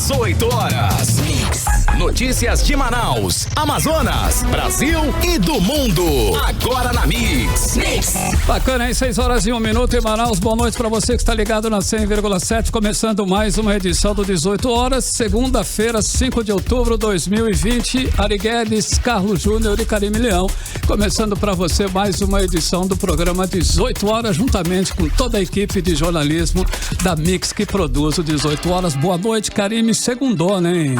18 horas. Notícias de Manaus, Amazonas, Brasil e do mundo. Agora na Mix. Bacana, hein? 6 horas e 1 minuto em Manaus. Boa noite pra você que está ligado na 100,7. Começando mais uma edição do 18 horas. Segunda-feira, 5 de outubro de 2020. Ari Guedes, Carlos Júnior e Karime Leão. Começando pra você mais uma edição do programa 18 horas, juntamente com toda a equipe de jornalismo da Mix que produz o 18 horas. Boa noite, Karime. Segundou, né?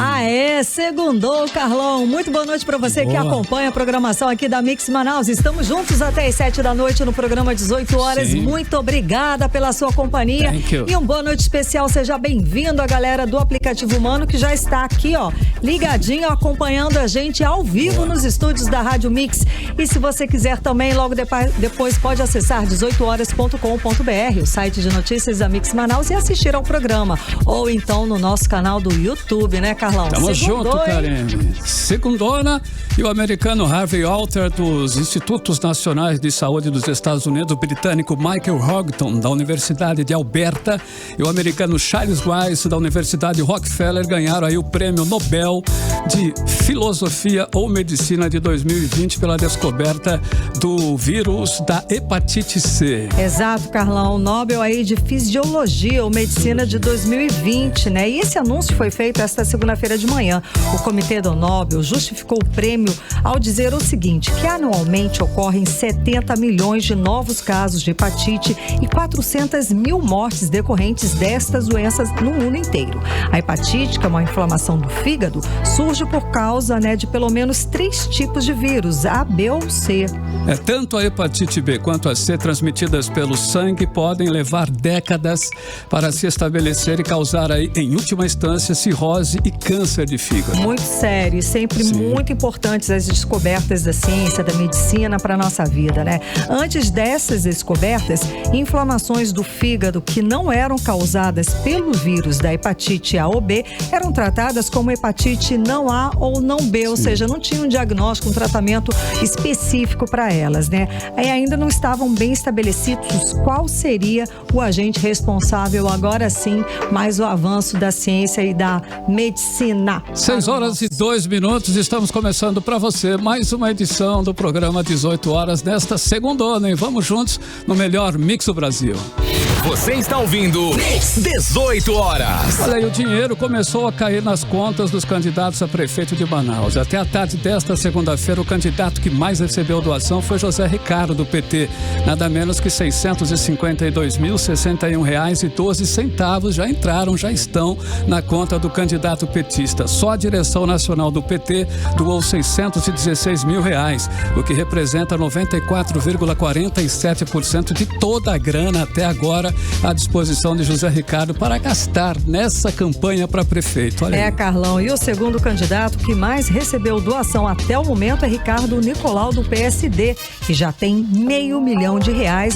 Segundou, Carlão. Muito boa noite para você que acompanha a programação aqui da Mix Manaus. Estamos juntos até as 7 da noite no programa 18 horas. Sim. Muito obrigada pela sua companhia. E uma boa noite especial. Seja bem-vindo a galera do Aplicativo Humano que já está aqui, ó, ligadinho, acompanhando a gente ao vivo nos estúdios da Rádio Mix. E se você quiser também, logo depois pode acessar 18horas.com.br, o site de notícias da Mix Manaus, e assistir ao programa. Ou então no nosso canal do YouTube, né, Carlão? Tamo junto, Karime. Segundona, e o americano Harvey Alter, dos Institutos Nacionais de Saúde dos Estados Unidos, o britânico Michael Houghton, da Universidade de Alberta, e o americano Charles Weiss, da Universidade Rockefeller, ganharam aí o Prêmio Nobel de Filosofia ou Medicina de 2020 pela descoberta do vírus da hepatite C. Exato, Carlão. O Nobel aí de Fisiologia ou Medicina de 2020, né? E esse anúncio foi feito esta segunda-feira de manhã. O Comitê do Nobel justificou o prêmio ao dizer o seguinte, que anualmente ocorrem 70 milhões de novos casos de hepatite e 400 mil mortes decorrentes destas doenças no mundo inteiro. A hepatite, que é uma inflamação do fígado, surge por causa, né, de pelo menos 3 tipos de vírus, A, B ou C. Tanto a hepatite B quanto a C, transmitidas pelo sangue, podem levar décadas para se estabelecer e causar aí, em última instância, cirrose e câncer de fígado. Muito sério e sempre muito importantes as descobertas da ciência, da medicina para a nossa vida, né? Antes dessas descobertas, inflamações do fígado que não eram causadas pelo vírus da hepatite A ou B eram tratadas como hepatite não A ou não B, ou seja, não tinha um diagnóstico, um tratamento específico para elas, né? E ainda não estavam bem estabelecidos qual seria o agente responsável. Agora sim, mais o avanço da ciência e da medicina. 6 horas e 2 minutos, estamos começando para você mais uma edição do programa 18 horas nesta segundona, hein? Vamos juntos no melhor Mix do Brasil. Você está ouvindo Mix 18 horas. Olha aí, o dinheiro começou a cair nas contas dos candidatos a prefeito de Manaus. Até a tarde desta segunda-feira, o candidato que mais recebeu doação foi José Ricardo, do PT. Nada menos que R$ 652.061,12 já estão na conta do candidato petista. Só a direção nacional do PT doou R$616 mil, o que representa 94,47% de toda a grana até agora à disposição de José Ricardo para gastar nessa campanha para prefeito. Olha aí. Carlão, e o segundo candidato que mais recebeu doação até o momento é Ricardo Nicolau, do PSD, que já tem R$500 mil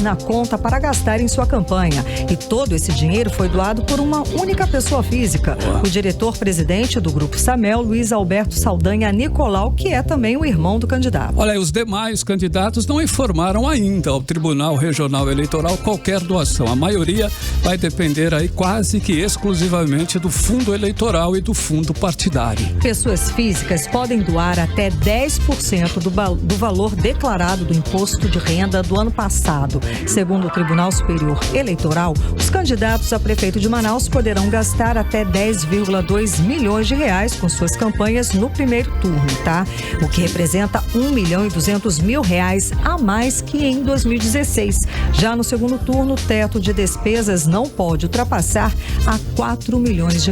na conta para gastar em sua campanha. E todo esse dinheiro foi doado por uma única pessoa física, o diretor-presidente do Grupo Samel, Luiz Alberto Saldanha Nicolau, que é também o irmão do candidato. Olha, os demais candidatos não informaram ainda ao Tribunal Regional Eleitoral qualquer doação. A maioria vai depender aí quase que exclusivamente do fundo eleitoral e do fundo partidário. Pessoas físicas podem doar até 10% do valor declarado do imposto de renda do ano passado. Segundo o Tribunal Superior Eleitoral, os candidatos a prefeito de Manaus poderão gastar até R$10,2 milhões com suas campanhas no primeiro turno, tá? O que representa R$1.200.000 a mais que em 2016. Já no segundo turno, o teto de despesas não pode ultrapassar a R$4 milhões.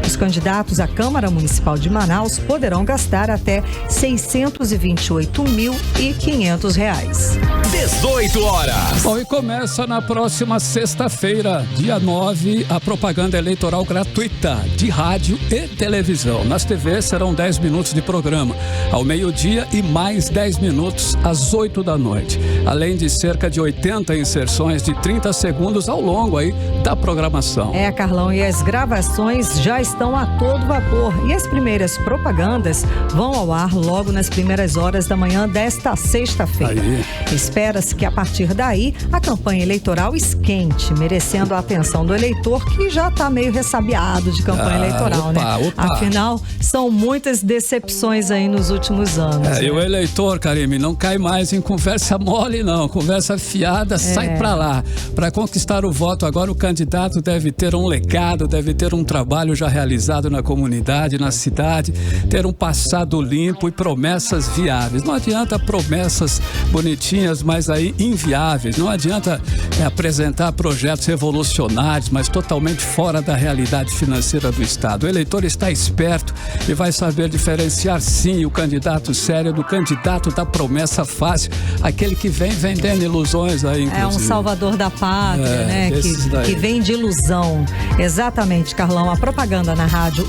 Os candidatos à Câmara Municipal de Manaus poderão gastar até R$628.500. 18 horas. Bom, e começa na próxima sexta-feira, dia 9, a propaganda eleitoral gratuita de rádio e televisão. Nas TVs serão 10 minutos de programa ao meio-dia e mais 10 minutos às 8 da noite. Além de cerca de 80 inserções de 30 segundos segundos ao longo aí da programação. Carlão, e as gravações já estão a todo vapor e as primeiras propagandas vão ao ar logo nas primeiras horas da manhã desta sexta-feira. Espera-se que a partir daí a campanha eleitoral esquente, merecendo a atenção do eleitor que já está meio ressabiado de campanha eleitoral, né? Afinal, são muitas decepções aí nos últimos anos. E o eleitor, Karime, não cai mais em conversa mole, não. Conversa fiada, sai pra lá. Para conquistar o voto agora, o candidato deve ter um legado, deve ter um trabalho já realizado na comunidade, na cidade, ter um passado limpo e promessas viáveis. Não adianta promessas bonitinhas, mas aí inviáveis. Não adianta apresentar projetos revolucionários, mas totalmente fora da realidade financeira do Estado. O eleitor está esperto e vai saber diferenciar, sim, o candidato sério do candidato da promessa fácil, aquele que vem vendendo ilusões aí, inclusive. Um salvador da pátria, né? Que vem de ilusão. Exatamente, Carlão. A propaganda na rádio,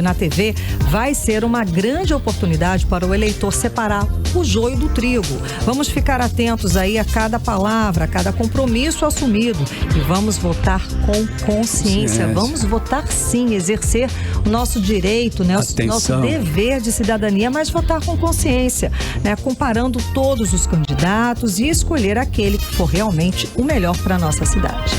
na TV, vai ser uma grande oportunidade para o eleitor separar o joio do trigo. Vamos ficar atentos aí a cada palavra, a cada compromisso assumido e vamos votar com consciência. Vamos votar sim, exercer o nosso direito, né? O nosso dever de cidadania, mas votar com consciência, né? Comparando todos os candidatos e escolher aquele que for realmente o melhor para a nossa cidade.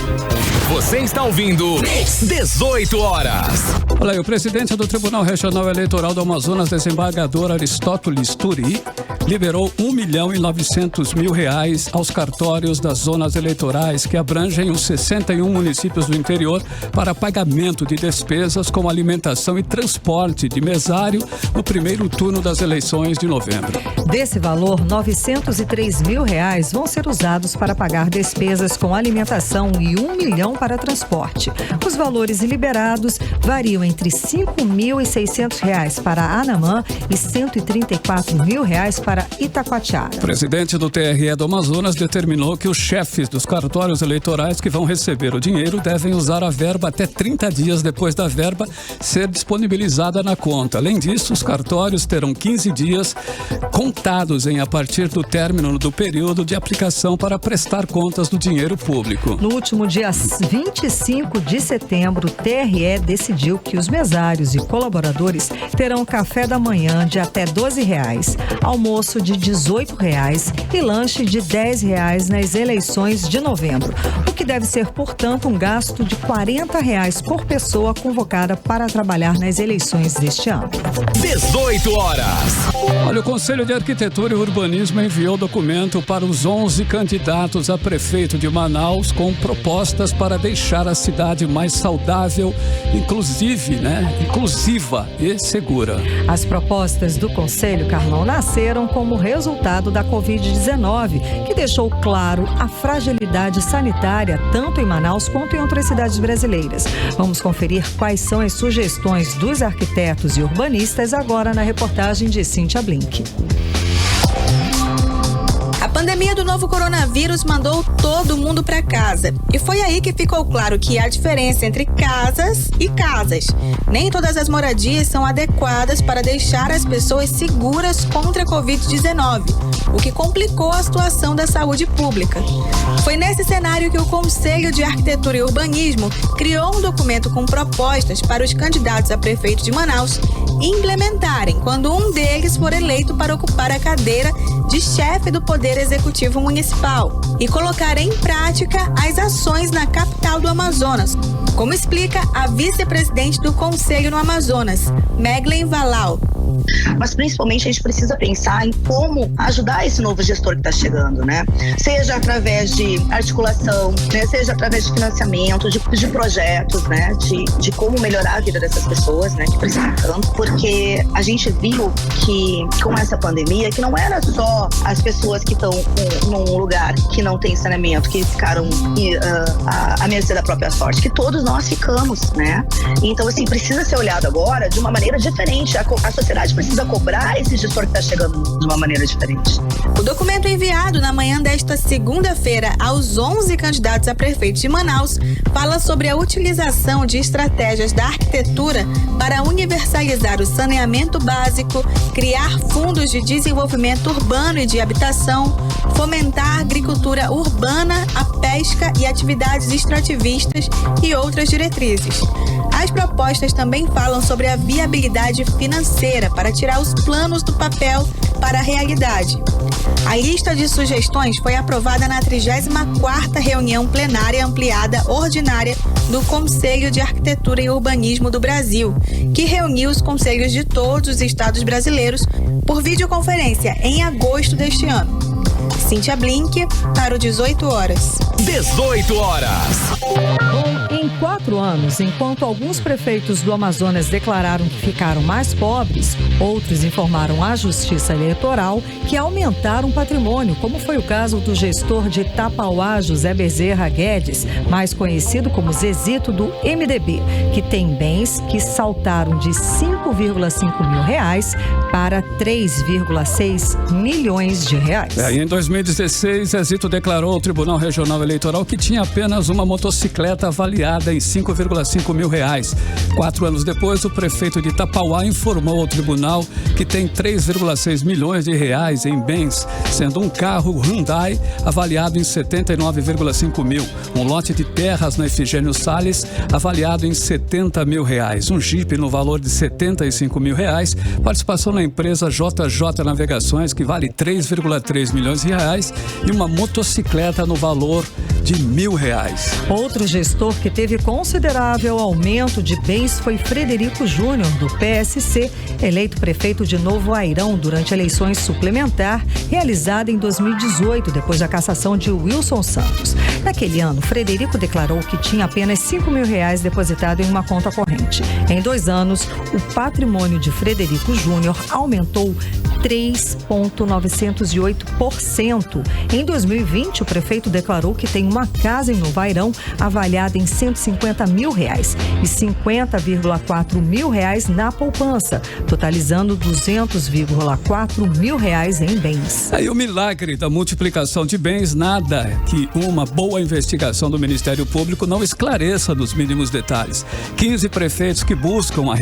Você está ouvindo 18 horas. Olha aí, o presidente do Tribunal Regional Eleitoral do Amazonas, desembargador Aristóteles Turi, liberou R$1.900.000 aos cartórios das zonas eleitorais que abrangem os 61 municípios do interior para pagamento de despesas como alimentação e transporte de mesário no primeiro turno das eleições de novembro. Desse valor, R$903.000 vão ser usados para pagar despesas com alimentação e R$1 milhão para transporte. Os valores liberados variam entre R$5.600 para Anamã e R$134.000 para Itacoatiara. O presidente do TRE do Amazonas determinou que os chefes dos cartórios eleitorais que vão receber o dinheiro devem usar a verba até 30 dias depois da verba ser disponibilizada na conta. Além disso, os cartórios terão 15 dias contados a partir do término do período de aplicação para prestar contas do dinheiro público. No último dia 25 de setembro, o TRE decidiu que os mesários e colaboradores terão café da manhã de até R$12, almoço de R$18 e lanche de R$10 nas eleições de novembro, o que deve ser, portanto, um gasto de R$40 por pessoa convocada para trabalhar nas eleições deste ano. 18 horas. Olha, o Conselho de Arquitetura e Urbanismo enviou documento para os 11 candidatos a prefeito de Manaus com propostas para deixar a cidade mais saudável, inclusiva e segura. As propostas do Conselho, Carlão, nasceram como resultado da Covid-19, que deixou claro a fragilidade sanitária tanto em Manaus quanto em outras cidades brasileiras. Vamos conferir quais são as sugestões dos arquitetos e urbanistas agora na reportagem de Cíntia Blink. A pandemia do novo coronavírus mandou todo mundo para casa. E foi aí que ficou claro que há diferença entre casas e casas. Nem todas as moradias são adequadas para deixar as pessoas seguras contra a Covid-19, o que complicou a situação da saúde pública. Foi nesse cenário que o Conselho de Arquitetura e Urbanismo criou um documento com propostas para os candidatos a prefeito de Manaus implementarem quando um deles for eleito para ocupar a cadeira de chefe do Poder Executivo Municipal e colocar em prática as ações na capital do Amazonas, como explica a vice-presidente do Conselho no Amazonas, Meglen Valau. Mas principalmente a gente precisa pensar em como ajudar esse novo gestor que está chegando, né? Seja através de articulação, né? Seja através de financiamento, de projetos, né? De como melhorar a vida dessas pessoas, né? Que precisam tanto, porque a gente viu que com essa pandemia, que não era só as pessoas que estão num lugar que não tem saneamento, que ficaram à mercê da própria sorte, que todos nós ficamos, né? Então, assim, precisa ser olhado agora de uma maneira diferente. A sociedade precisa cobrar esse gestor que está chegando de uma maneira diferente. O documento enviado na manhã desta segunda-feira aos 11 candidatos a prefeito de Manaus fala sobre a utilização de estratégias da arquitetura para universalizar o saneamento básico criar fundos de desenvolvimento urbano e de habitação, fomentar a agricultura urbana, a pesca e atividades extrativistas e outras diretrizes. As propostas também falam sobre a viabilidade financeira para tirar os planos do papel para a realidade. A lista de sugestões foi aprovada na 34ª reunião plenária ampliada ordinária do Conselho de Arquitetura e Urbanismo do Brasil, que reuniu os conselhos de todos os estados brasileiros por videoconferência em agosto deste ano. Cíntia Blink, para o 18 horas. 18 horas. Em 4 anos, enquanto alguns prefeitos do Amazonas declararam que ficaram mais pobres, outros informaram à Justiça Eleitoral que aumentaram o patrimônio, como foi o caso do gestor de Tapauá, José Bezerra Guedes, mais conhecido como Zezito do MDB, que tem bens que saltaram de R$ 5,5 mil para 3,6 milhões de reais. Em 2016, Zezito declarou ao Tribunal Regional Eleitoral que tinha apenas uma motocicleta avaliada em R$ 5,5 mil. 4 anos depois, o prefeito de Tapauá informou ao tribunal que tem 3,6 milhões de reais em bens, sendo um carro Hyundai avaliado em 79,5 mil, um lote de terras na Efigênio Salles avaliado em 70 mil reais, um Jeep no valor de 75 mil reais, participação na empresa JJ Navegações que vale 3,3 milhões de reais e uma motocicleta no valor de R$1.000. Outro gestor que teve considerável aumento de bens foi Frederico Júnior, do PSC, eleito prefeito de Novo Airão durante eleições suplementar realizada em 2018, depois da cassação de Wilson Santos. Naquele ano, Frederico declarou que tinha apenas R$5 mil depositado em uma conta corrente. Em 2 anos, o patrimônio de Frederico Júnior aumentou 3,908%. Em 2020, o prefeito declarou que tem uma casa em Novo Airão avaliada em R$150 mil e R$50,4 mil na poupança, totalizando R$200,4 mil em bens. Aí o milagre da multiplicação de bens, nada que uma boa investigação do Ministério Público não esclareça nos mínimos detalhes. 15 prefeitos que buscam a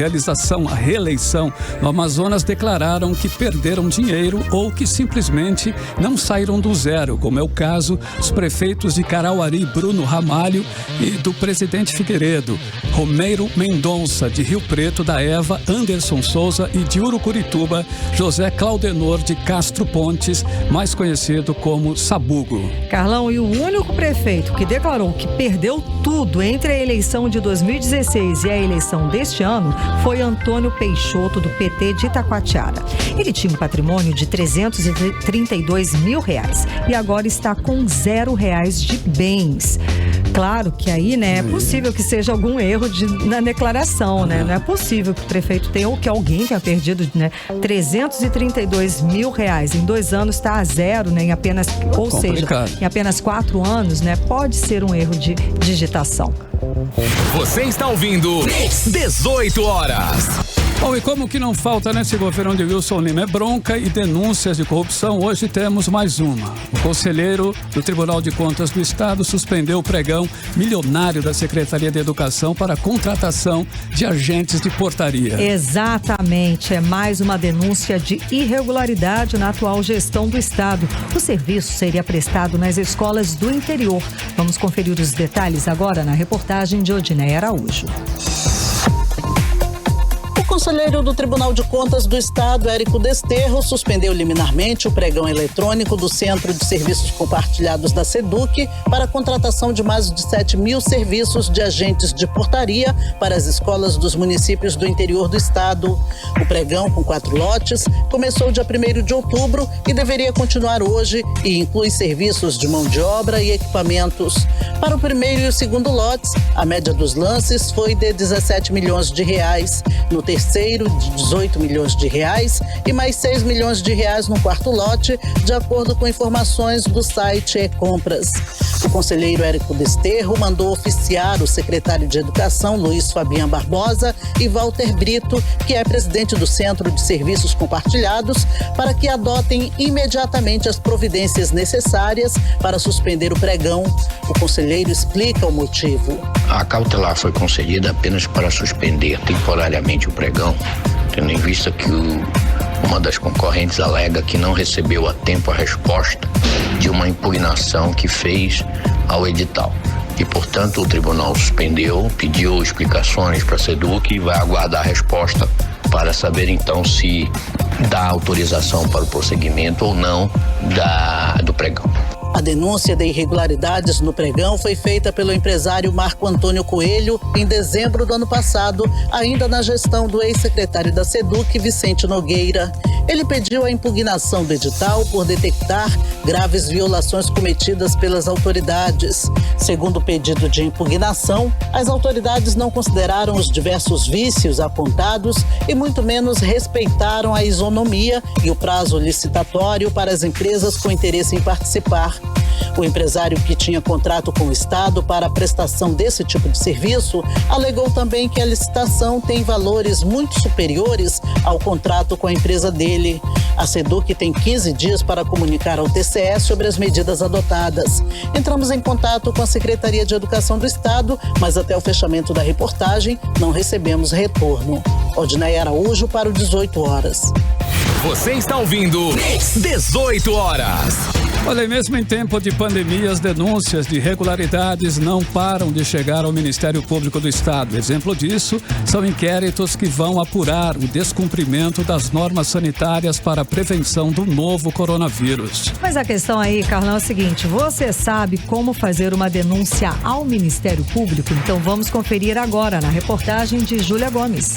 reeleição no Amazonas declararam que perderam dinheiro ou que simplesmente não saíram do zero, como é o caso dos prefeitos de Carauari, Bruno Ramalho, e do presidente Figueiredo, Romeiro Mendonça, de Rio Preto, da Eva, Anderson Souza, e de Urucurituba, José Claudenor de Castro Pontes, mais conhecido como Sabugo. Carlão, e o único prefeito que declarou que perdeu tudo entre a eleição de 2016 e a eleição deste ano foi Antônio Peixoto, do PT de Itacoatiara. Ele tinha um patrimônio de R$332 mil e agora está com R$0 de bens. Claro que aí, né, é possível que seja algum erro na declaração, né? Não é possível que o prefeito tenha ou que alguém tenha perdido, né, R$332 mil. Em 2 anos está a zero, né? Em apenas 4 anos, né? Pode ser um erro de digitação. Você está ouvindo 18 horas. Bom, e como que não falta nesse governo de Wilson Lima? É bronca e denúncias de corrupção. Hoje temos mais uma. O conselheiro do Tribunal de Contas do Estado suspendeu o pregão milionário da Secretaria de Educação para a contratação de agentes de portaria. Exatamente. É mais uma denúncia de irregularidade na atual gestão do Estado. O serviço seria prestado nas escolas do interior. Vamos conferir os detalhes agora na reportagem de Odineia Araújo. O conselheiro do Tribunal de Contas do Estado, Érico Desterro, suspendeu liminarmente o pregão eletrônico do Centro de Serviços Compartilhados da SEDUC para a contratação de mais de 7 mil serviços de agentes de portaria para as escolas dos municípios do interior do Estado. O pregão, com 4 lotes, começou dia 1º de outubro e deveria continuar hoje e inclui serviços de mão de obra e equipamentos. Para o primeiro e o segundo lotes, a média dos lances foi de R$17 milhões. No terceiro, de R$18 milhões e mais R$6 milhões no quarto lote, de acordo com informações do site E-Compras. O conselheiro Érico Desterro mandou oficiar o secretário de Educação, Luiz Fabian Barbosa, e Walter Brito, que é presidente do Centro de Serviços Compartilhados, para que adotem imediatamente as providências necessárias para suspender o pregão. O conselheiro explica o motivo. A cautelar foi concedida apenas para suspender temporariamente o pregão, tendo em vista que uma das concorrentes alega que não recebeu a tempo a resposta de uma impugnação que fez ao edital. E, portanto, o tribunal suspendeu, pediu explicações para a SEDUC e vai aguardar a resposta para saber, então, se dá autorização para o prosseguimento ou não do pregão. A denúncia de irregularidades no pregão foi feita pelo empresário Marco Antônio Coelho em dezembro do ano passado, ainda na gestão do ex-secretário da SEDUC, Vicente Nogueira. Ele pediu a impugnação do edital por detectar graves violações cometidas pelas autoridades. Segundo o pedido de impugnação, as autoridades não consideraram os diversos vícios apontados e muito menos respeitaram a isonomia e o prazo licitatório para as empresas com interesse em participar. O empresário, que tinha contrato com o Estado para a prestação desse tipo de serviço, alegou também que a licitação tem valores muito superiores ao contrato com a empresa dele. A SEDUC tem 15 dias para comunicar ao TCE sobre as medidas adotadas. Entramos em contato com a Secretaria de Educação do Estado, mas até o fechamento da reportagem não recebemos retorno. Odinaia Araújo para o 18 horas. Você está ouvindo 18 horas. Olha, mesmo em tempo de pandemia, as denúncias de irregularidades não param de chegar ao Ministério Público do Estado. Exemplo disso são inquéritos que vão apurar o descumprimento das normas sanitárias para a prevenção do novo coronavírus. Mas a questão aí, Carlão, é o seguinte: você sabe como fazer uma denúncia ao Ministério Público? Então vamos conferir agora na reportagem de Júlia Gomes.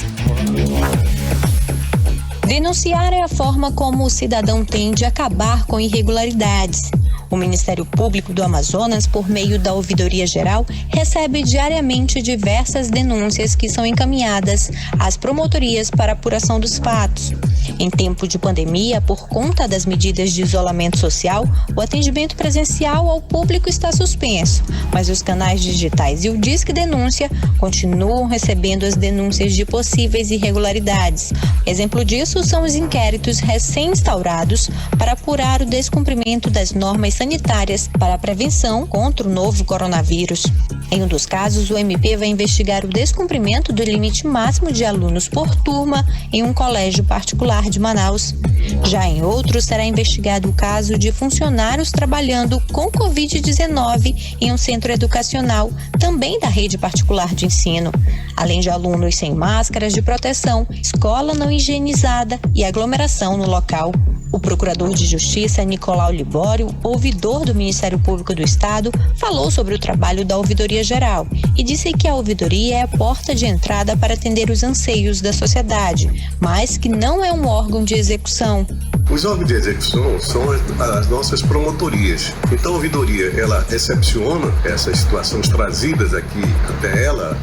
Denunciar é a forma como o cidadão tem de acabar com irregularidades. O Ministério Público do Amazonas, por meio da Ouvidoria Geral, recebe diariamente diversas denúncias que são encaminhadas às promotorias para apuração dos fatos. Em tempo de pandemia, por conta das medidas de isolamento social, o atendimento presencial ao público está suspenso, mas os canais digitais e o Disque Denúncia continuam recebendo as denúncias de possíveis irregularidades. Exemplo disso são os inquéritos recém-instaurados para apurar o descumprimento das normas sanitárias para a prevenção contra o novo coronavírus. Em um dos casos, o MP vai investigar o descumprimento do limite máximo de alunos por turma em um colégio particular de Manaus. Já em outro, será investigado o caso de funcionários trabalhando com Covid-19 em um centro educacional, também da rede particular de ensino. Além de alunos sem máscaras de proteção, escola não higienizada e aglomeração no local. O procurador de Justiça, Nicolau Libório, ouvidor do Ministério Público do Estado, falou sobre o trabalho da Ouvidoria Geral e disse que a ouvidoria é a porta de entrada para atender os anseios da sociedade, mas que não é um órgão de execução. Os órgãos de execução são as nossas promotorias. Então a ouvidoria, ela recepciona essas situações trazidas aqui até ela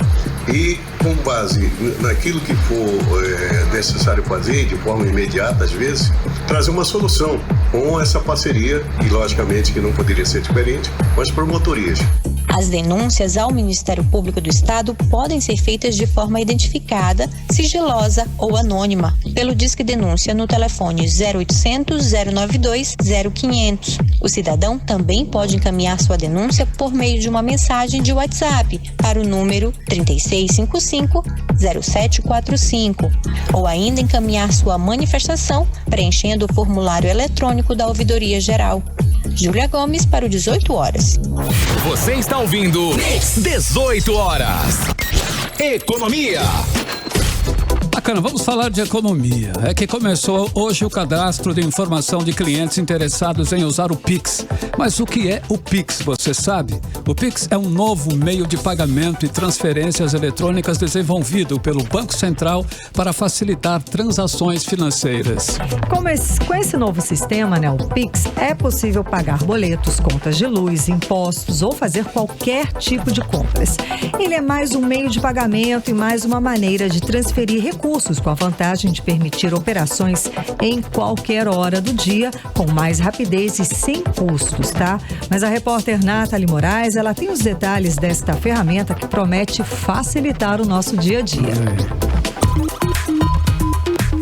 e, com base naquilo que for necessário fazer, de forma imediata às vezes, trazer uma solução com essa parceria, e logicamente que não poderia ser diferente, com as promotorias. As denúncias ao Ministério Público do Estado podem ser feitas de forma identificada, sigilosa ou anônima, pelo Disque Denúncia no telefone 0800 092 0500. O cidadão também pode encaminhar sua denúncia por meio de uma mensagem de WhatsApp para o número 3655 0745 ou ainda encaminhar sua manifestação preenchendo o formulário eletrônico da Ouvidoria Geral. Júlia Gomes para o 18 horas. Você está ouvindo 18 horas. Economia. Bacana, vamos falar de economia. É que começou hoje o cadastro de informação de clientes interessados em usar o Pix. Mas o que é o Pix, você sabe? O Pix é um novo meio de pagamento e transferências eletrônicas desenvolvido pelo Banco Central para facilitar transações financeiras. Com esse novo sistema, né, o Pix, é possível pagar boletos, contas de luz, impostos ou fazer qualquer tipo de compras. Ele é mais um meio de pagamento e mais uma maneira de transferir recursos, com a vantagem de permitir operações em qualquer hora do dia, com mais rapidez e sem custos, tá? Mas a repórter Nathalie Moraes, ela tem os detalhes desta ferramenta que promete facilitar o nosso dia a dia.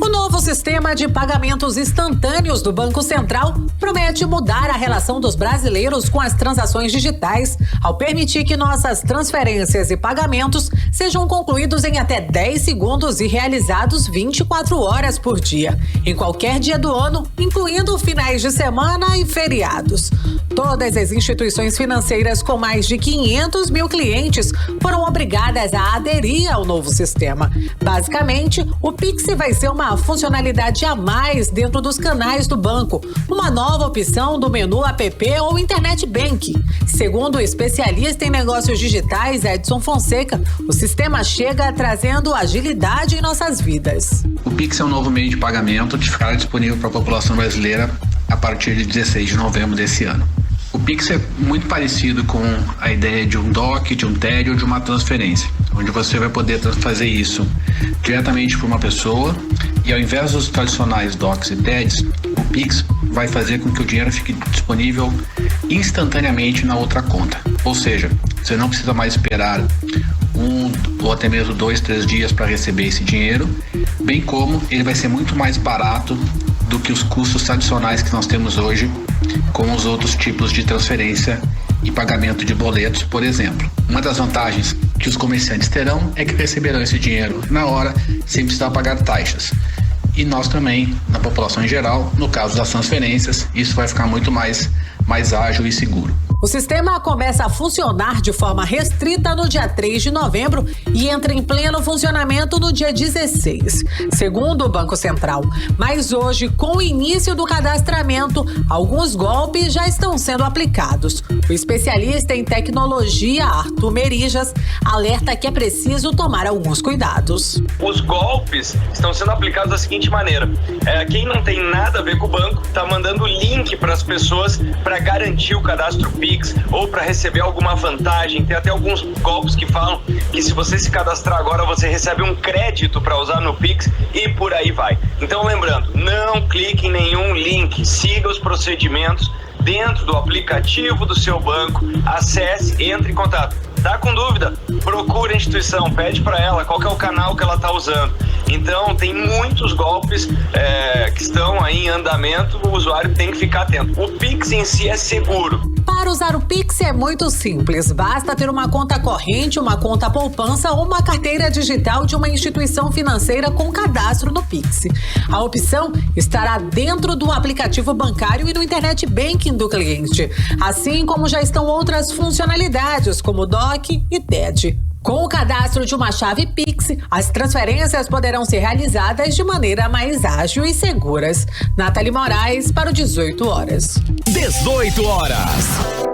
O novo novo sistema de pagamentos instantâneos do Banco Central promete mudar a relação dos brasileiros com as transações digitais, ao permitir que nossas transferências e pagamentos sejam concluídos em até 10 segundos e realizados 24 horas por dia, em qualquer dia do ano, incluindo finais de semana e feriados. Todas as instituições financeiras com mais de 500 mil clientes foram obrigadas a aderir ao novo sistema. Basicamente, o Pix vai ser uma funcionalidade a mais dentro dos canais do banco, uma nova opção do menu app ou Internet Banking. Segundo o especialista em negócios digitais Edson Fonseca, o sistema chega trazendo agilidade em nossas vidas. O Pix é um novo meio de pagamento que ficará disponível para a população brasileira a partir de 16 de novembro desse ano. O Pix é muito parecido com a ideia de um DOC, de um TED ou de uma transferência, onde você vai poder fazer isso diretamente para uma pessoa e, ao invés dos tradicionais DOCs e TEDs, o Pix vai fazer com que o dinheiro fique disponível instantaneamente na outra conta. Ou seja, você não precisa mais esperar 1 ou até mesmo 2, 3 dias para receber esse dinheiro, bem como ele vai ser muito mais barato do que os custos tradicionais que nós temos hoje com os outros tipos de transferência e pagamento de boletos, por exemplo. Uma das vantagens que os comerciantes terão é que receberão esse dinheiro na hora, sem precisar pagar taxas. E nós também, na população em geral, no caso das transferências, isso vai ficar muito mais ágil e seguro. O sistema começa a funcionar de forma restrita no dia 3 de novembro e entra em pleno funcionamento no dia 16, segundo o Banco Central. Mas hoje, com o início do cadastramento, alguns golpes já estão sendo aplicados. O especialista em tecnologia, Arthur Merijas, alerta que é preciso tomar alguns cuidados. Os golpes estão sendo aplicados da seguinte maneira: quem não tem nada a ver com o banco está mandando link para as pessoas para garantir o cadastro Pix ou para receber alguma vantagem. Tem até alguns golpes que falam que se você se cadastrar agora, você recebe um crédito para usar no Pix e por aí vai. Então, lembrando, não clique em nenhum link, siga os procedimentos dentro do aplicativo do seu banco, acesse, entre em contato. Tá com dúvida? Procure a instituição, pede para ela qual que é o canal que ela está usando. Então, tem muitos golpes que estão aí em andamento, o usuário tem que ficar atento. O Pix em si é seguro. Para usar o Pix é muito simples, basta ter uma conta corrente, uma conta poupança ou uma carteira digital de uma instituição financeira com cadastro no Pix. A opção estará dentro do aplicativo bancário e no Internet Banking do cliente, assim como já estão outras funcionalidades como DOC e TED. Com o cadastro de uma chave Pix, as transferências poderão ser realizadas de maneira mais ágil e seguras. Nathalie Moraes para o 18 horas. 18 horas.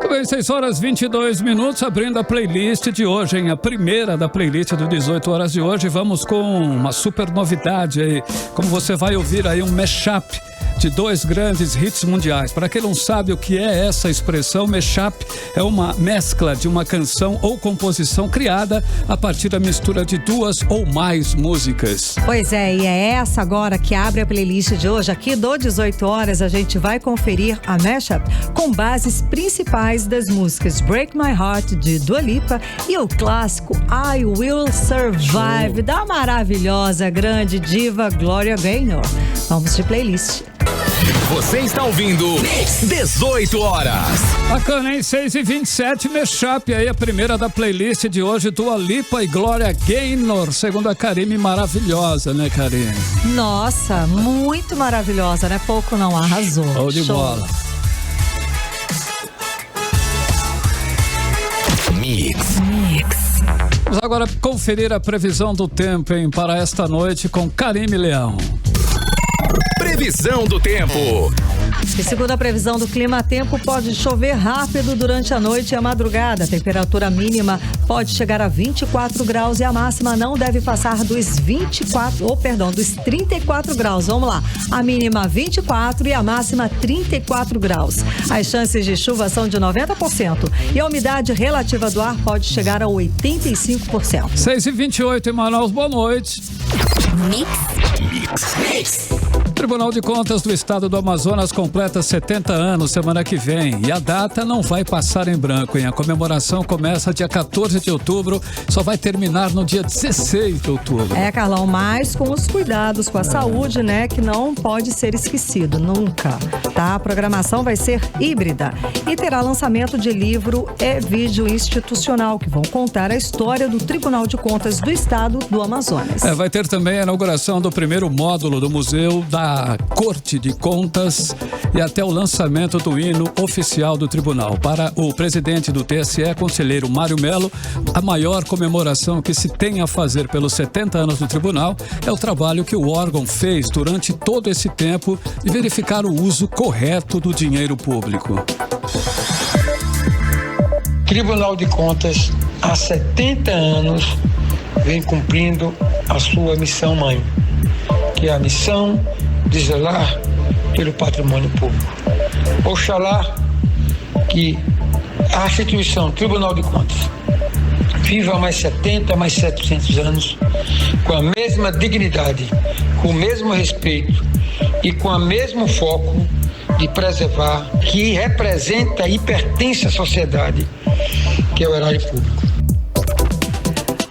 Também 6 horas 22 minutos, abrindo a playlist de hoje, hein? A primeira da playlist do 18 horas de hoje. Vamos com uma super novidade aí. Como você vai ouvir aí, um mashup de 2 grandes hits mundiais. Para quem não sabe o que é essa expressão, mashup é uma mescla de uma canção ou composição criada a partir da mistura de 2 ou mais músicas. Pois é, e é essa agora que abre a playlist de hoje. Aqui do 18 horas a gente vai conferir a mashup com bases principais das músicas Break My Heart de Dua Lipa e o clássico I Will Survive da maravilhosa grande diva Gloria Gaynor. Vamos de playlist. Você está ouvindo 18 horas. Bacana, hein? 6h27, mashup aí, a primeira da playlist de hoje, Dua Lipa e Gloria Gaynor, segundo a Karime, maravilhosa, né, Karime? Nossa, muito maravilhosa, né? Pouco não, arrasou. Show de bola. Mix. Vamos agora conferir a previsão do tempo, hein, para esta noite com Karime Leão. Previsão do tempo. E segundo a previsão do Clima Tempo, pode chover rápido durante a noite e a madrugada. A temperatura mínima pode chegar a 24 graus e a máxima não deve passar dos 34 graus. Vamos lá. A mínima 24 e a máxima 34 graus. As chances de chuva são de 90% e a umidade relativa do ar pode chegar a 85%. 6h28 em Manaus, boa noite. Mix. Tribunal de Contas do Estado do Amazonas completa 70 anos semana que vem e a data não vai passar em branco, hein? A comemoração começa dia 14 de outubro, só vai terminar no dia 16 de outubro. Carlão, mas com os cuidados com a saúde, né, que não pode ser esquecido, nunca, tá? A programação vai ser híbrida e terá lançamento de livro e vídeo institucional que vão contar a história do Tribunal de Contas do Estado do Amazonas. Vai ter também a inauguração do primeiro módulo do Museu da Corte de Contas e até o lançamento do hino oficial do Tribunal. Para o presidente do TSE, conselheiro Mário Melo, a maior comemoração que se tem a fazer pelos 70 anos do Tribunal é o trabalho que o órgão fez durante todo esse tempo de verificar o uso correto do dinheiro público. Tribunal de Contas, há 70 anos, vem cumprindo a sua missão mãe, que é a missão de zelar pelo patrimônio público. Oxalá que a instituição Tribunal de Contas viva mais 70, mais 700 anos, com a mesma dignidade, com o mesmo respeito e com o mesmo foco de preservar, que representa e pertence à sociedade, que é o erário público.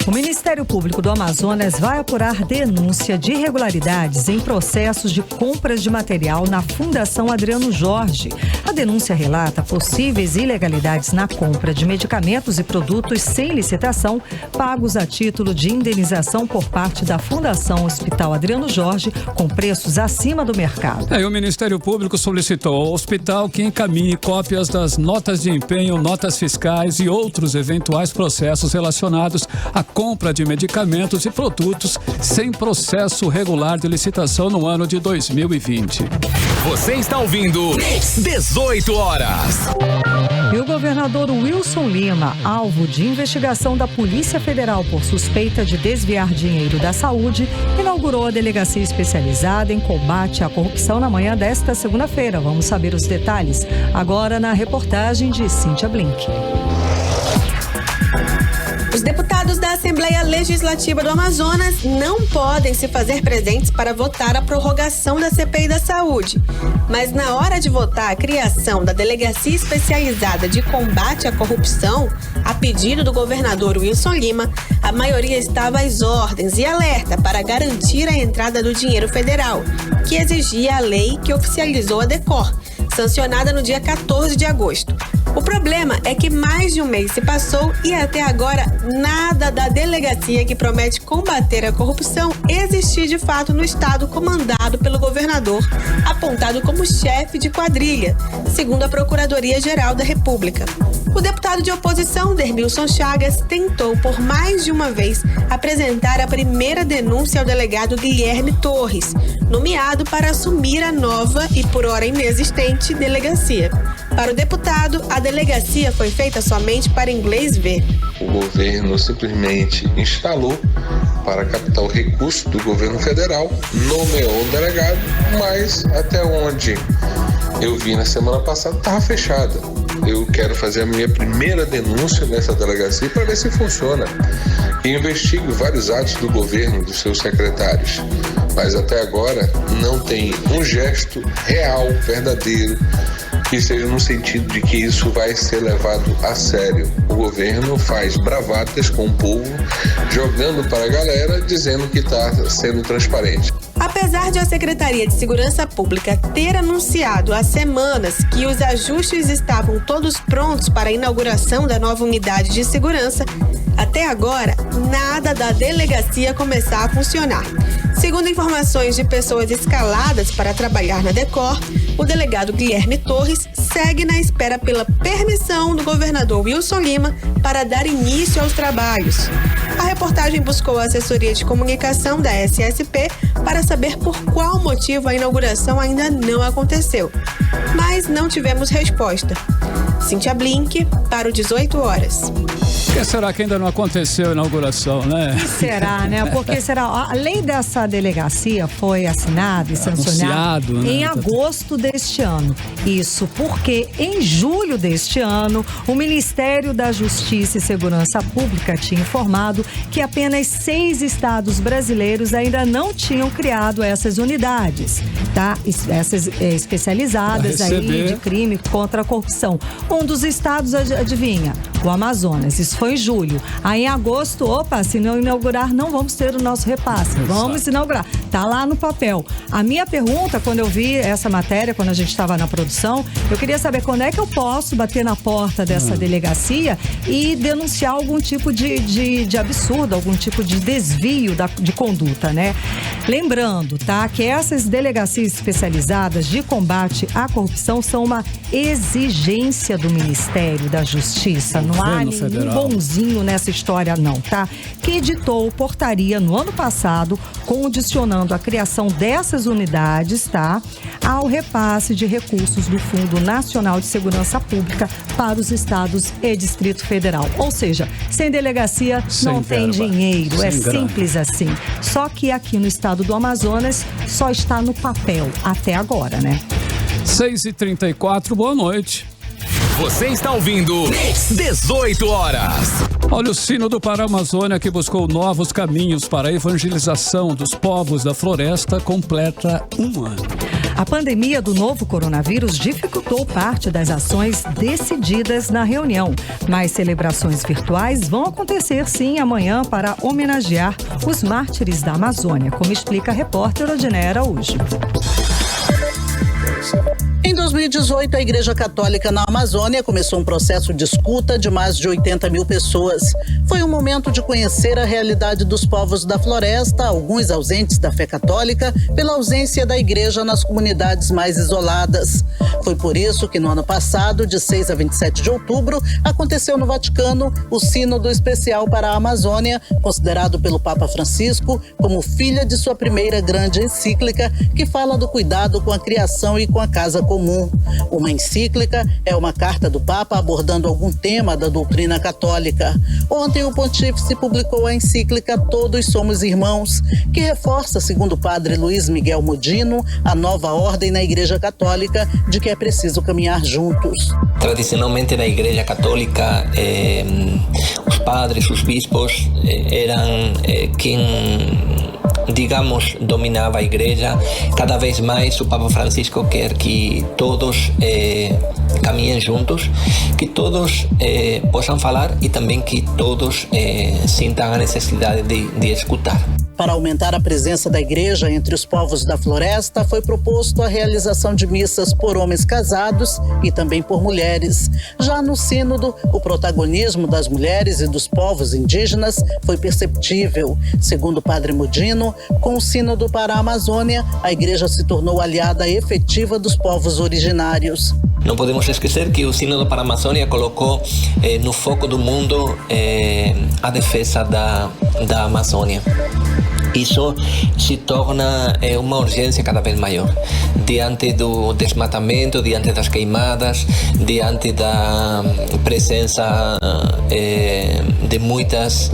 O Ministério Público do Amazonas vai apurar denúncia de irregularidades em processos de compras de material na Fundação Adriano Jorge. A denúncia relata possíveis ilegalidades na compra de medicamentos e produtos sem licitação pagos a título de indenização por parte da Fundação Hospital Adriano Jorge com preços acima do mercado. O Ministério Público solicitou ao hospital que encaminhe cópias das notas de empenho, notas fiscais e outros eventuais processos relacionados à compra de medicamentos e produtos sem processo regular de licitação no ano de 2020. Você está ouvindo 18 horas. E o governador Wilson Lima, alvo de investigação da Polícia Federal por suspeita de desviar dinheiro da saúde, inaugurou a delegacia especializada em combate à corrupção na manhã desta segunda-feira. Vamos saber os detalhes agora na reportagem de Cíntia Blink. Os deputados da Assembleia Legislativa do Amazonas não podem se fazer presentes para votar a prorrogação da CPI da Saúde. Mas na hora de votar a criação da Delegacia Especializada de Combate à Corrupção, a pedido do governador Wilson Lima, a maioria estava às ordens e alerta para garantir a entrada do dinheiro federal, que exigia a lei que oficializou a DECOR, sancionada no dia 14 de agosto. O problema é que mais de um mês se passou e até agora nada da delegacia que promete combater a corrupção existir de fato no estado comandado pelo governador, apontado como chefe de quadrilha, segundo a Procuradoria-Geral da República. O deputado de oposição, Dermilson Chagas, tentou por mais de uma vez apresentar a primeira denúncia ao delegado Guilherme Torres, nomeado para assumir a nova e por hora inexistente delegacia. Para o deputado, a delegacia foi feita somente para inglês ver. O governo simplesmente instalou para captar o recurso do governo federal, nomeou o delegado, mas até onde eu vi na semana passada estava fechada. Eu quero fazer a minha primeira denúncia nessa delegacia para ver se funciona. E investigo vários atos do governo, dos seus secretários, mas até agora não tem um gesto real, verdadeiro, que seja no sentido de que isso vai ser levado a sério. O governo faz bravatas com o povo, jogando para a galera, dizendo que está sendo transparente. Apesar de a Secretaria de Segurança Pública ter anunciado há semanas que os ajustes estavam todos prontos para a inauguração da nova unidade de segurança, até agora, nada da delegacia começar a funcionar. Segundo informações de pessoas escaladas para trabalhar na DECOR, o delegado Guilherme Torres segue na espera pela permissão do governador Wilson Lima para dar início aos trabalhos. A reportagem buscou a assessoria de comunicação da SSP para saber por qual motivo a inauguração ainda não aconteceu, mas não tivemos resposta. Cíntia Blink, para o 18 horas. Por que será que ainda não aconteceu a inauguração, né? Que será, né? Porque será, a lei dessa delegacia foi assinada e sancionada em agosto deste ano. Isso porque em julho deste ano, o Ministério da Justiça e Segurança Pública tinha informado que apenas 6 estados brasileiros ainda não tinham criado essas unidades, tá? Essas especializadas aí de crime contra a corrupção. Um dos estados, adivinha? O Amazonas. Isso foi em julho. Aí em agosto, se não inaugurar, não vamos ter o nosso repasse. Vamos inaugurar. Tá lá no papel. A minha pergunta, quando eu vi essa matéria, quando a gente estava na produção, eu queria saber quando é que eu posso bater na porta dessa delegacia e denunciar algum tipo de absurdo, algum tipo de desvio de conduta, né? Lembrando, tá, que essas delegacias especializadas de combate à corrupção são uma exigência do Ministério da Justiça. Não há nenhum bonzinho nessa história não, tá? Que editou portaria no ano passado condicionando a criação dessas unidades, tá? Ao repasse de recursos do Fundo Nacional de Segurança Pública para os estados e Distrito Federal. Ou seja, sem delegacia não tem dinheiro, é simples assim. Só que aqui no estado do Amazonas só está no papel até agora, né? 6h34, boa noite. Você está ouvindo 18 horas. Olha, o Sínodo para a Amazônia, que buscou novos caminhos para a evangelização dos povos da floresta, completa um ano. A pandemia do novo coronavírus dificultou parte das ações decididas na reunião, mas celebrações virtuais vão acontecer sim amanhã para homenagear os mártires da Amazônia, como explica a repórter Odiné Araújo. Em 2018, a Igreja Católica na Amazônia começou um processo de escuta de mais de 80 mil pessoas. Foi um momento de conhecer a realidade dos povos da floresta, alguns ausentes da fé católica, pela ausência da igreja nas comunidades mais isoladas. Foi por isso que no ano passado, de 6 a 27 de outubro, aconteceu no Vaticano o Sínodo Especial para a Amazônia, considerado pelo Papa Francisco como filha de sua primeira grande encíclica, que fala do cuidado com a criação e com a casa comum. Uma encíclica é uma carta do Papa abordando algum tema da doutrina católica. Ontem, o pontífice publicou a encíclica Todos Somos Irmãos, que reforça, segundo o padre Luiz Miguel Modino, a nova ordem na Igreja Católica de que é preciso caminhar juntos. Tradicionalmente, na Igreja Católica, os padres, os bispos eram quem, digamos, dominava a igreja. Cada vez mais o Papa Francisco quer que todos caminhem juntos, que todos possam falar e também que todos sintam a necessidade de escutar. Para aumentar a presença da igreja entre os povos da floresta, foi proposto a realização de missas por homens casados e também por mulheres. Já no sínodo, o protagonismo das mulheres e dos povos indígenas foi perceptível. Segundo o padre Modino, com o sínodo para a Amazônia, a igreja se tornou aliada efetiva dos povos originários. Não podemos esquecer que o Sínodo para a Amazônia colocou no foco do mundo a defesa da Amazônia. Isso se torna uma urgência cada vez maior. Diante do desmatamento, diante das queimadas, diante da presença de muitas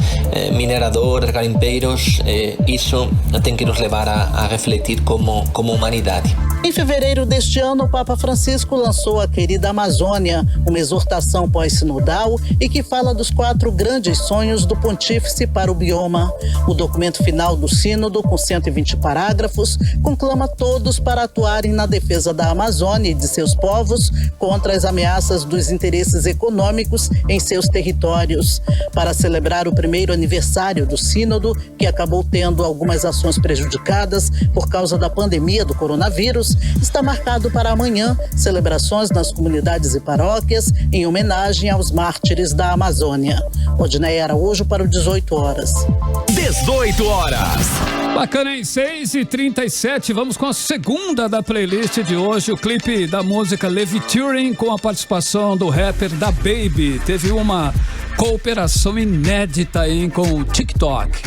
mineradoras, garimpeiros, isso tem que nos levar a refletir como humanidade. Em fevereiro deste ano, o Papa Francisco lançou a Querida Amazônia, uma exortação pós-sinodal e que fala dos 4 grandes sonhos do pontífice para o bioma. O documento final do sínodo, com 120 parágrafos, conclama todos para atuarem na defesa da Amazônia e de seus povos contra as ameaças dos interesses econômicos em seus territórios. Para celebrar o primeiro aniversário do sínodo, que acabou tendo algumas ações prejudicadas por causa da pandemia do coronavírus, está marcado para amanhã celebrações nas comunidades e paróquias em homenagem aos mártires da Amazônia. Odiné Araújo para o 18 horas. 18 horas. Bacana, hein? 6h37, vamos com a segunda da playlist de hoje, o clipe da música Levituring com a participação do rapper Da Baby. Teve uma cooperação inédita aí com o TikTok.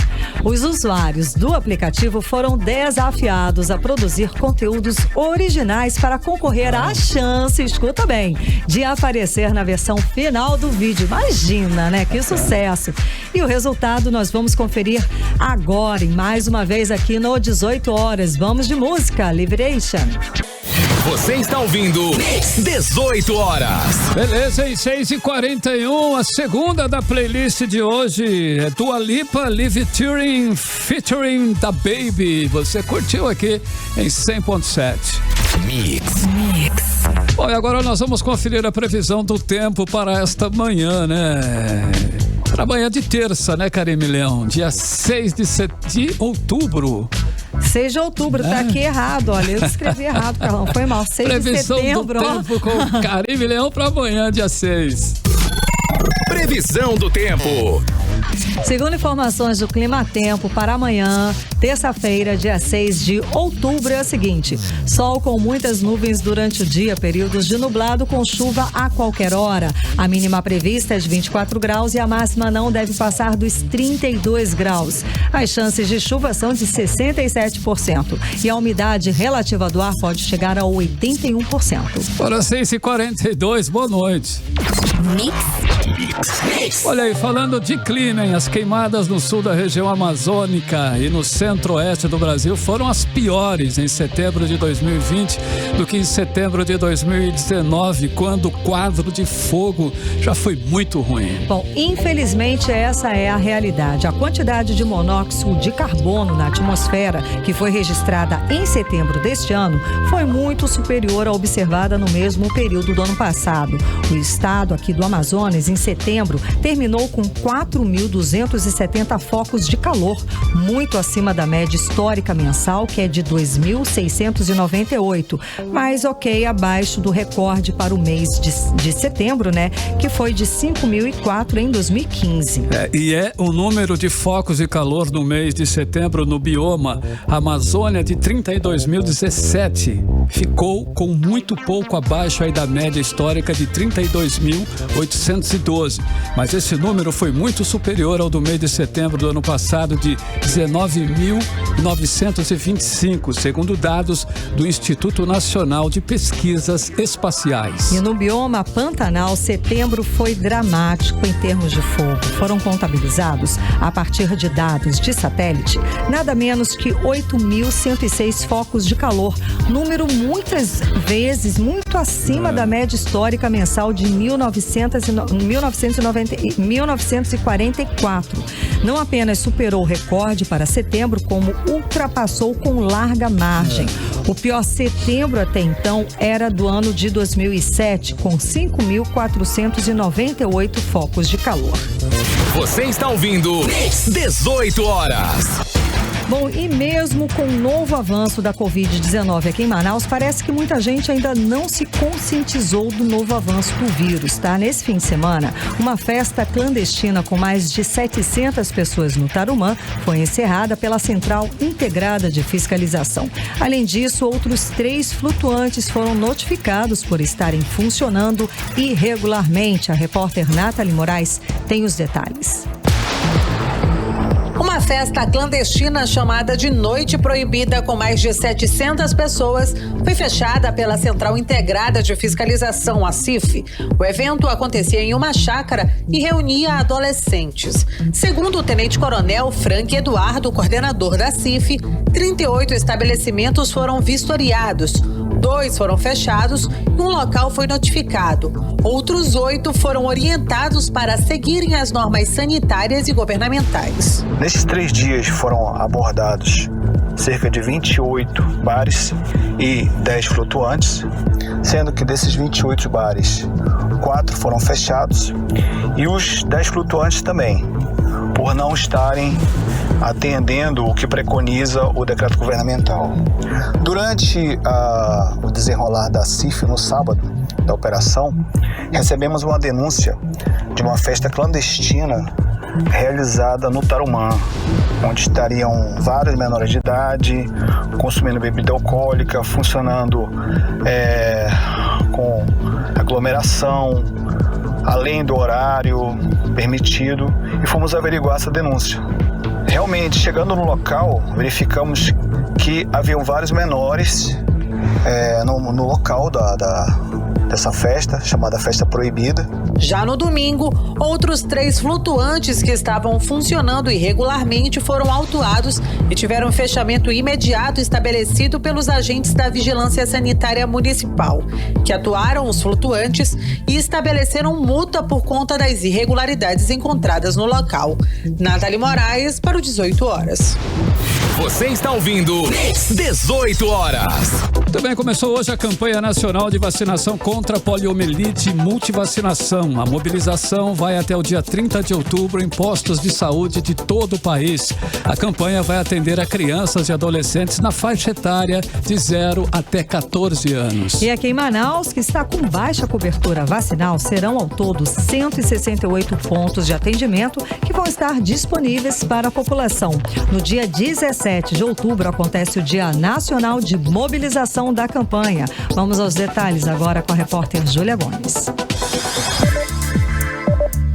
Os usuários do aplicativo foram desafiados a produzir conteúdos originais para concorrer à chance, escuta bem, de aparecer na versão final do vídeo. Imagina, né? Que sucesso! E o resultado nós vamos conferir agora, e mais uma vez aqui no 18 Horas. Vamos de música, Liberation. Você está ouvindo 18 Horas. Beleza, e 6h41, a segunda da playlist de hoje é Dua Lipa, Live Touring, featuring Da Baby. Você curtiu aqui em 100.7. Mix. Bom, e agora nós vamos conferir a previsão do tempo para esta manhã, né? Para amanhã de terça, né, Karime Leão? Dia 6 de outubro. 6 de outubro, tá aqui errado, olha, eu escrevi errado, Carlão, foi mal. 6 previsão de setembro. Previsão do tempo com Karime Leão para amanhã, dia 6. Previsão do tempo. Segundo informações do Clima Tempo, para amanhã, terça-feira, dia 6 de outubro, é o seguinte: sol com muitas nuvens durante o dia, períodos de nublado com chuva a qualquer hora. A mínima prevista é de 24 graus e a máxima não deve passar dos 32 graus. As chances de chuva são de 67% e a umidade relativa do ar pode chegar a 81%. Para 6h42, boa noite. Mix. Olha aí, falando de clima, hein? As queimadas no sul da região amazônica e no centro-oeste do Brasil foram as piores em setembro de 2020 do que em setembro de 2019, quando o quadro de fogo já foi muito ruim. Bom, infelizmente essa é a realidade. A quantidade de monóxido de carbono na atmosfera, que foi registrada em setembro deste ano, foi muito superior à observada no mesmo período do ano passado. O estado aqui do Amazonas, em setembro, terminou com 4.270 focos de calor, muito acima da média histórica mensal, que é de 2.698, mas abaixo do recorde para o mês de setembro, né, que foi de 5.004 em 2015. E o número de focos de calor no mês de setembro no bioma Amazônia de 32.017, ficou com muito pouco abaixo aí da média histórica de 32.812, mas esse número foi muito superior ao do mês de setembro do ano passado, de 19.925, segundo dados do Instituto Nacional de Pesquisas Espaciais. E no bioma Pantanal, setembro foi dramático em termos de fogo. Foram contabilizados, a partir de dados de satélite, nada menos que 8.106 focos de calor, número muitas vezes muito acima da média histórica mensal de 1944. Não apenas superou o recorde para setembro, como ultrapassou com larga margem. O pior setembro até então era do ano de 2007, com 5.498 focos de calor. Você está ouvindo 18 Horas. Bom, e mesmo com o novo avanço da Covid-19 aqui em Manaus, parece que muita gente ainda não se conscientizou do novo avanço do vírus, tá? Nesse fim de semana, uma festa clandestina com mais de 700 pessoas no Tarumã foi encerrada pela Central Integrada de Fiscalização. Além disso, outros 3 flutuantes foram notificados por estarem funcionando irregularmente. A repórter Nathalie Moraes tem os detalhes. Uma festa clandestina chamada de Noite Proibida, com mais de 700 pessoas, foi fechada pela Central Integrada de Fiscalização, a CIF. O evento acontecia em uma chácara e reunia adolescentes. Segundo o tenente-coronel Frank Eduardo, coordenador da CIF, 38 estabelecimentos foram vistoriados. 2 foram fechados e um local foi notificado. Outros 8 foram orientados para seguirem as normas sanitárias e governamentais. Nesses 3 dias foram abordados cerca de 28 bares e 10 flutuantes, sendo que desses 28 bares, 4 foram fechados e os 10 flutuantes também, por não estarem atendendo o que preconiza o decreto governamental. Durante o desenrolar da CIF no sábado, da operação, recebemos uma denúncia de uma festa clandestina realizada no Tarumã, onde estariam vários menores de idade consumindo bebida alcoólica, funcionando com aglomeração, além do horário permitido, e fomos averiguar essa denúncia. Realmente, chegando no local, verificamos que haviam vários menores no local dessa festa, chamada Festa Proibida. Já no domingo, outros 3 flutuantes que estavam funcionando irregularmente foram autuados e tiveram fechamento imediato estabelecido pelos agentes da Vigilância Sanitária Municipal, que atuaram os flutuantes e estabeleceram multa por conta das irregularidades encontradas no local. Nathalie Moraes para o 18 horas. Você está ouvindo 18 horas. Também começou hoje a campanha nacional de vacinação contra poliomielite e multivacinação. A mobilização vai até o dia 30 de outubro em postos de saúde de todo o país. A campanha vai atender a crianças e adolescentes na faixa etária de 0 até 14 anos. E aqui em Manaus, que está com baixa cobertura vacinal, serão ao todo 168 pontos de atendimento que vão estar disponíveis para a população. No dia 17 de outubro acontece o Dia Nacional de Mobilização da campanha. Vamos aos detalhes agora com a repórter Júlia Gomes.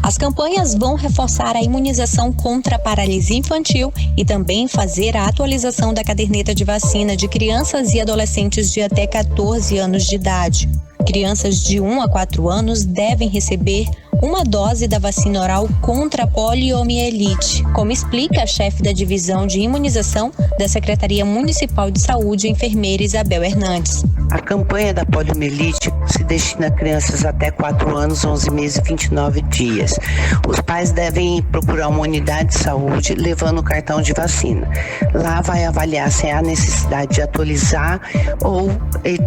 As campanhas vão reforçar a imunização contra a paralisia infantil e também fazer a atualização da caderneta de vacina de crianças e adolescentes de até 14 anos de idade. Crianças de 1 a 4 anos devem receber uma dose da vacina oral contra a poliomielite, como explica a chefe da divisão de imunização da Secretaria Municipal de Saúde, a enfermeira Isabel Hernandes. A campanha da poliomielite se destina a crianças até 4 anos, 11 meses e 29 dias. Os pais devem procurar uma unidade de saúde levando o cartão de vacina. Lá vai avaliar se há necessidade de atualizar ou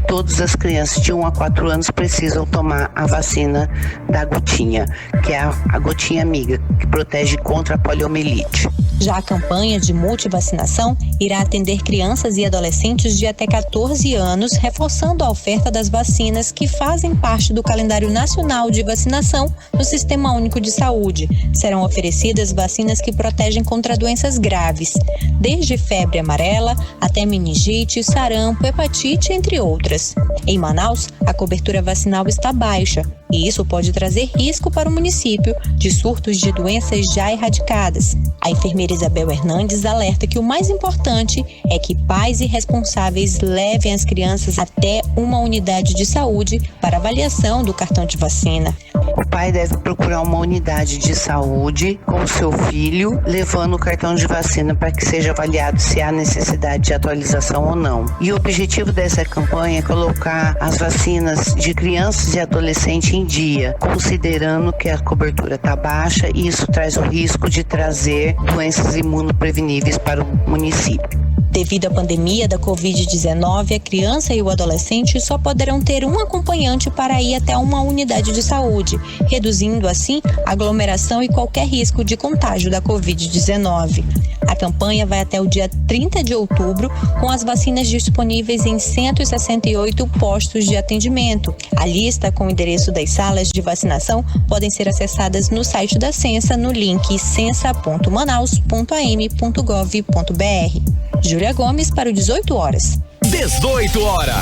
todas as crianças de 1 a 4 anos precisam tomar a vacina da gotinha, que é a gotinha amiga, que protege contra a poliomielite. Já a campanha de multivacinação irá atender crianças e adolescentes de até 14 anos, reforçando a oferta das vacinas que fazem parte do calendário nacional de vacinação no Sistema Único de Saúde. Serão oferecidas vacinas que protegem contra doenças graves, desde febre amarela até meningite, sarampo, hepatite, entre outras. Em Manaus, a cobertura vacinal está baixa, e isso pode trazer risco para o município de surtos de doenças já erradicadas. A enfermeira Isabel Hernandes alerta que o mais importante é que pais e responsáveis levem as crianças até uma unidade de saúde para avaliação do cartão de vacina. O pai deve procurar uma unidade de saúde com o seu filho, levando o cartão de vacina para que seja avaliado se há necessidade de atualização ou não. E o objetivo dessa campanha é colocar as vacinas de crianças e adolescentes em dia, considerando que a cobertura está baixa e isso traz o risco de trazer doenças imunopreveníveis para o município. Devido à pandemia da Covid-19, a criança e o adolescente só poderão ter um acompanhante para ir até uma unidade de saúde, reduzindo assim a aglomeração e qualquer risco de contágio da Covid-19. A campanha vai até o dia 30 de outubro, com as vacinas disponíveis em 168 postos de atendimento. A lista com o endereço das salas de vacinação podem ser acessadas no site da Censa no link censa.manaus.am.gov.br. Júlia Gomes para o 18 horas. 18 horas.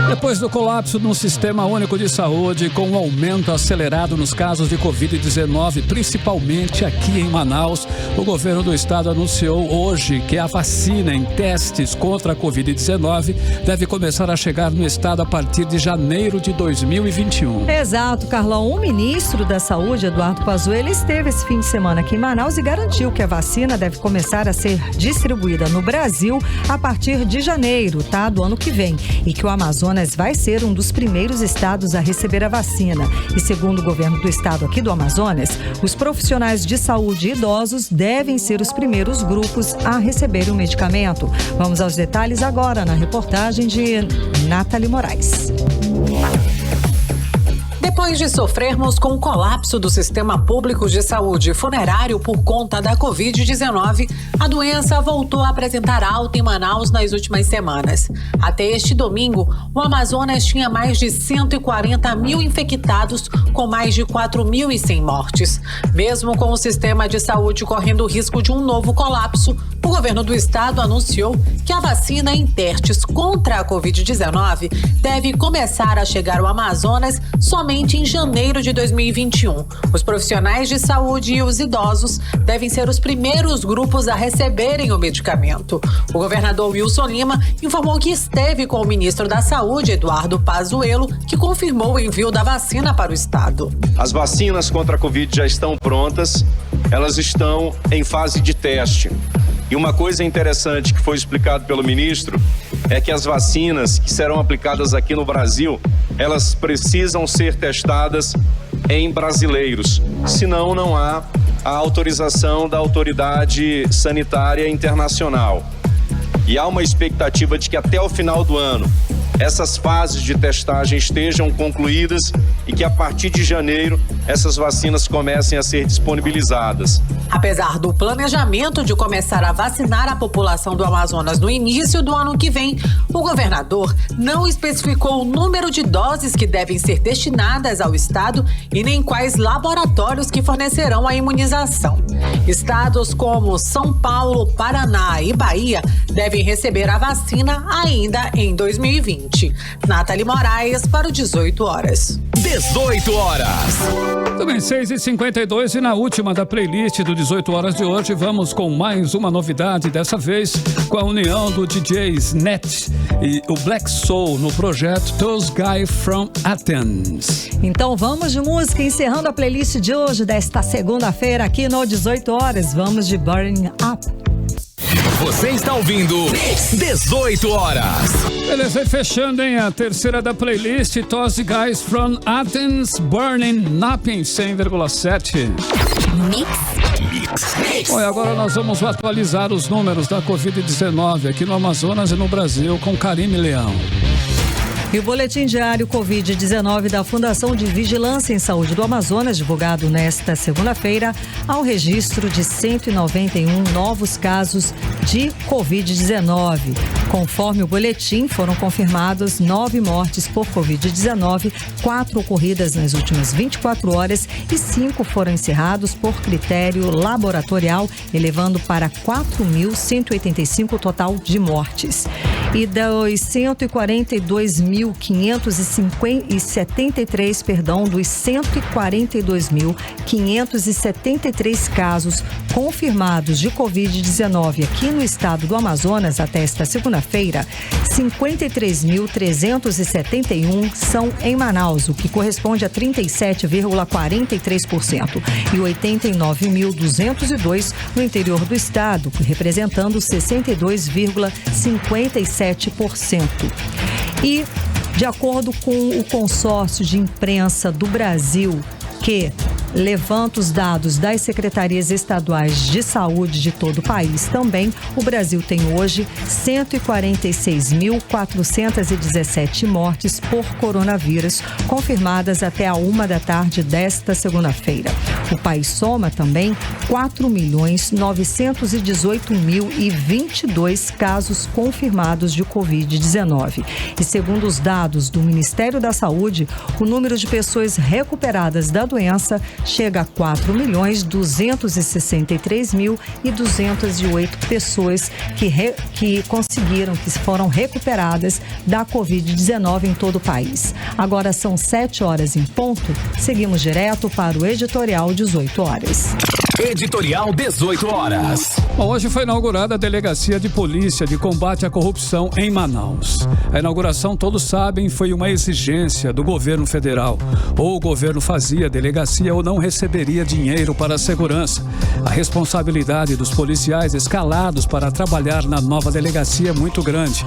Depois do colapso no Sistema Único de Saúde, com um aumento acelerado nos casos de Covid-19, principalmente aqui em Manaus, o governo do estado anunciou hoje que a vacina em testes contra a Covid-19 deve começar a chegar no estado a partir de janeiro de 2021. Exato, Carlão. O ministro da Saúde, Eduardo Pazuello, esteve esse fim de semana aqui em Manaus e garantiu que a vacina deve começar a ser distribuída no Brasil a partir de janeiro, do ano que vem, e que o Amazonas vai ser um dos primeiros estados a receber a vacina. E segundo o governo do estado aqui do Amazonas, os profissionais de saúde e idosos devem ser os primeiros grupos a receber o medicamento. Vamos aos detalhes agora na reportagem de Nathalie Moraes. Depois de sofrermos com o colapso do sistema público de saúde funerário por conta da Covid-19, a doença voltou a apresentar alta em Manaus nas últimas semanas. Até este domingo, o Amazonas tinha mais de 140 mil infectados, com mais de 4.100 mortes. Mesmo com o sistema de saúde correndo o risco de um novo colapso, O governo do estado anunciou que a vacina em testes contra a Covid-19 deve começar a chegar ao Amazonas somente em janeiro de 2021. Os profissionais de saúde e os idosos devem ser os primeiros grupos a receberem o medicamento. O governador Wilson Lima informou que esteve com o ministro da Saúde, Eduardo Pazuello, que confirmou o envio da vacina para o estado. As vacinas contra a Covid já estão prontas, elas estão em fase de teste. E uma coisa interessante que foi explicado pelo ministro é que as vacinas que serão aplicadas aqui no Brasil, elas precisam ser testadas em brasileiros, senão não há a autorização da autoridade sanitária internacional. E há uma expectativa de que até o final do ano essas fases de testagem estejam concluídas e que a partir de janeiro essas vacinas comecem a ser disponibilizadas. Apesar do planejamento de começar a vacinar a população do Amazonas no início do ano que vem, o governador não especificou o número de doses que devem ser destinadas ao estado e nem quais laboratórios que fornecerão a imunização. Estados como São Paulo, Paraná e Bahia devem receber a vacina ainda em 2020. Nathalie Moraes para o 18 horas. 18 horas. Também 6h52 e na última da playlist do 18 horas de hoje vamos com mais uma novidade, dessa vez com a união do DJ Snett e o Black Soul no projeto Those Guys from Athens. Então vamos de música, encerrando a playlist de hoje, desta segunda-feira aqui no 18 horas. Vamos de Burning Up. Você está ouvindo 18 horas. Beleza, e fechando, hein? A terceira da playlist, Those Guys from Athens, Burning Up em 100,7. Mix. Bom, e agora nós vamos atualizar os números da Covid-19 aqui no Amazonas e no Brasil com Karime Leão. E o boletim diário Covid-19 da Fundação de Vigilância em Saúde do Amazonas, divulgado nesta segunda-feira, há um registro de 191 novos casos de Covid-19. Conforme o boletim, foram confirmados 9 mortes por Covid-19, 4 ocorridas nas últimas 24 horas e 5 foram encerrados por critério laboratorial, elevando para 4.185 o total de mortes. E dos 142.573 casos confirmados de Covid-19 aqui no estado do Amazonas até esta segunda-feira, 53.371 são em Manaus, o que corresponde a 37,43%, e 89.202 no interior do estado, representando 62,57%. E, de acordo com o consórcio de imprensa do Brasil, que levanta os dados das secretarias estaduais de saúde de todo o país também, o Brasil tem hoje 146.417 mortes por coronavírus confirmadas até a 1 da tarde desta segunda-feira. O país soma também 4.918.022 casos confirmados de Covid-19. E segundo os dados do Ministério da Saúde, o número de pessoas recuperadas da doença chega a 4.263.208 pessoas que foram recuperadas da Covid-19 em todo o país. Agora são 7 horas em ponto. Seguimos direto para o editorial 18 horas. Editorial 18 horas. Bom, hoje foi inaugurada a Delegacia de Polícia de Combate à Corrupção em Manaus. A inauguração, todos sabem, foi uma exigência do governo federal. Ou o governo fazia a delegacia ou não receberia dinheiro para a segurança. A responsabilidade dos policiais escalados para trabalhar na nova delegacia é muito grande.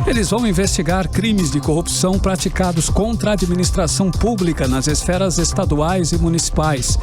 Eles vão investigar crimes de corrupção praticados contra a administração pública nas esferas estaduais e municipais.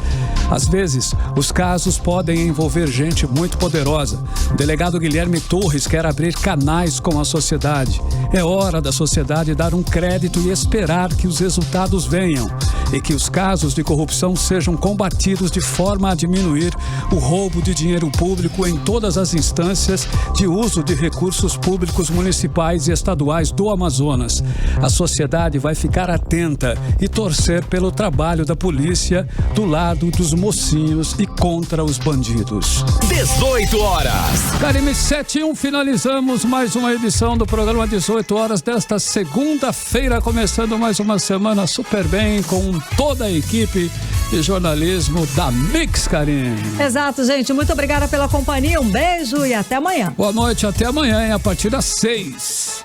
Às vezes, os casos podem envolver gente muito poderosa. O delegado Guilherme Torres quer abrir canais com a sociedade. É hora da sociedade dar um crédito e esperar que os resultados venham e que os casos de corrupção sejam combatidos de forma a diminuir o roubo de dinheiro público em todas as instâncias de uso de recursos públicos municipais federais e estaduais do Amazonas. A sociedade vai ficar atenta e torcer pelo trabalho da polícia do lado dos mocinhos e contra os bandidos. 18 horas. Karime 7-1, finalizamos mais uma edição do programa 18 horas desta segunda-feira, começando mais uma semana super bem com toda a equipe de jornalismo da Mix, Karime. Exato, gente. Muito obrigada pela companhia. Um beijo e até amanhã. Boa noite, até amanhã, hein, a partir das 6.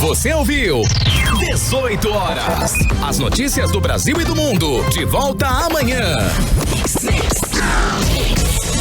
Você ouviu 18 horas. As notícias do Brasil e do mundo. De volta amanhã.